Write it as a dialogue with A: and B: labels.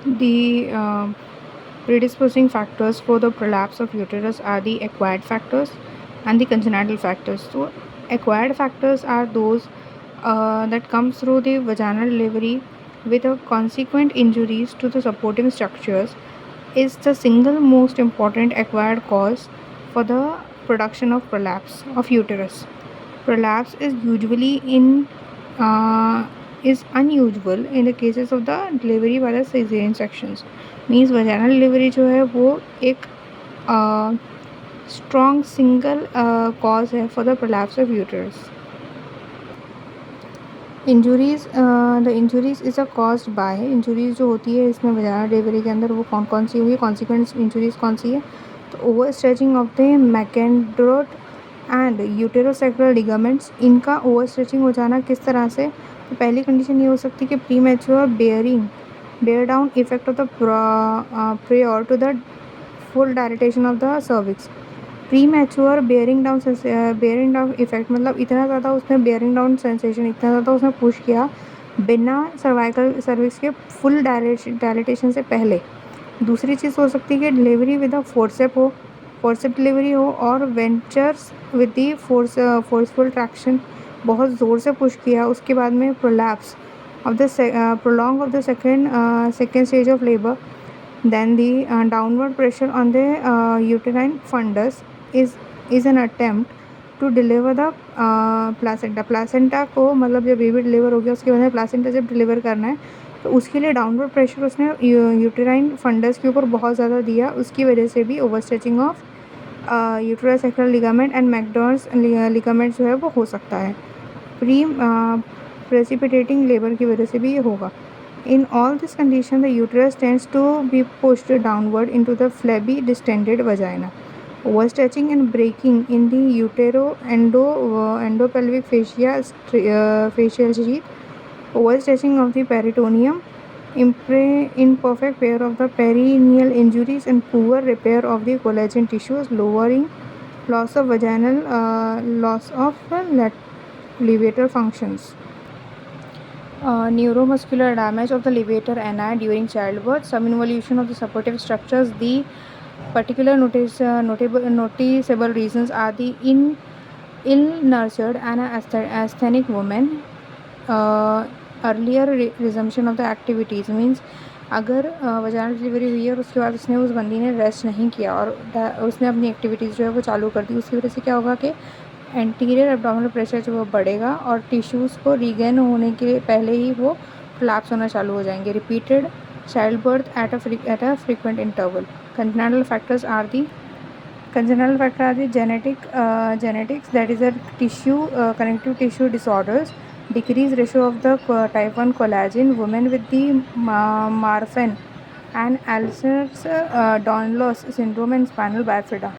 A: The predisposing factors for the prolapse of uterus are the acquired factors and the congenital factors. So, acquired factors are those that come through the vaginal delivery with a consequent injuries to the supporting structures is the single most important acquired cause for the production of prolapse of uterus. Prolapse uh, is unusual in the cases of the delivery by the cesarean sections. Means vaginal delivery जो है वो एक strong single cause है for the prolapse of uterus. Injuries the injuries is a caused by injuries जो होती है इसमें vaginal delivery के अंदर वो कौन कौन सी हुई कॉन्सिक्वेंस इंजुरीज कौन सी है तो over stretching of the Mackenrodt and uterosacral ligaments इनका ओवर स्ट्रेचिंग हो जाना किस तरह से तो पहली कंडीशन ये हो सकती है कि premature bear down effect of the prior to the full dilatation of the cervix premature bearing down effect मतलब इतना ज़्यादा उसने बेयरिंग डाउन सेंसेशन इतना ज़्यादा उसने पुश किया बिना सर्वाइकल सर्विक्स के फुल डायलेटेशन से पहले। दूसरी चीज़ हो सकती है कि delivery with a forcep delivery हो और ventouse with the forceful traction बहुत ज़ोर से पुश किया उसके बाद में prolapse of the prolong of the second stage of labour then the downward pressure on the uterine fundus is an attempt to deliver the placenta को मतलब जब बेबी डिलीवर हो गया उसके बाद में प्लासेंटा जब डिलीवर करना है तो उसके लिए डाउनवर्ड प्रेशर उसने यूटेराइन फंडस के ऊपर बहुत ज़्यादा दिया उसकी वजह से भी over stretching of uterosacral ligament and Mackenrodt's ligament जो है वो हो सकता है प्री प्रेसिपिटेटिंग लेबर की वजह से भी ये होगा। In all this condition, the uterus tends to be pushed downward into the flabby, distended vagina. Overstretching and breaking in the endopelvic facial sheath, overstretching of the peritoneum, imperfect repair of the perineal injuries, and poor repair of the collagen tissues, lowering loss of vaginal loss of levator functions. Neuromuscular damage of the levator ani during childbirth, some involution of the supportive structures. The particular noticeable reasons are the ill-nurtured and asthenic women, earlier resumption of the activities means अगर vaginal delivery हुई है और उसके बाद उसने उस बंदी ने रेस्ट नहीं किया और उसने अपनी एक्टिविटीज़ जो है वो चालू कर दी उसकी वजह से क्या होगा कि एंटीरियर एब्डोमिनल प्रेशर जो वो बढ़ेगा और टिश्यूज़ को रीगेन होने के पहले ही वो कोलैप्स होना चालू हो जाएंगे। Repeated child birth at a frequent interval. congenital factors are the genetics that is a connective tissue disorders, decreased ratio of the type 1 collagen, women with the Marfan and Ehlers Danlos syndrome and spinal bifida.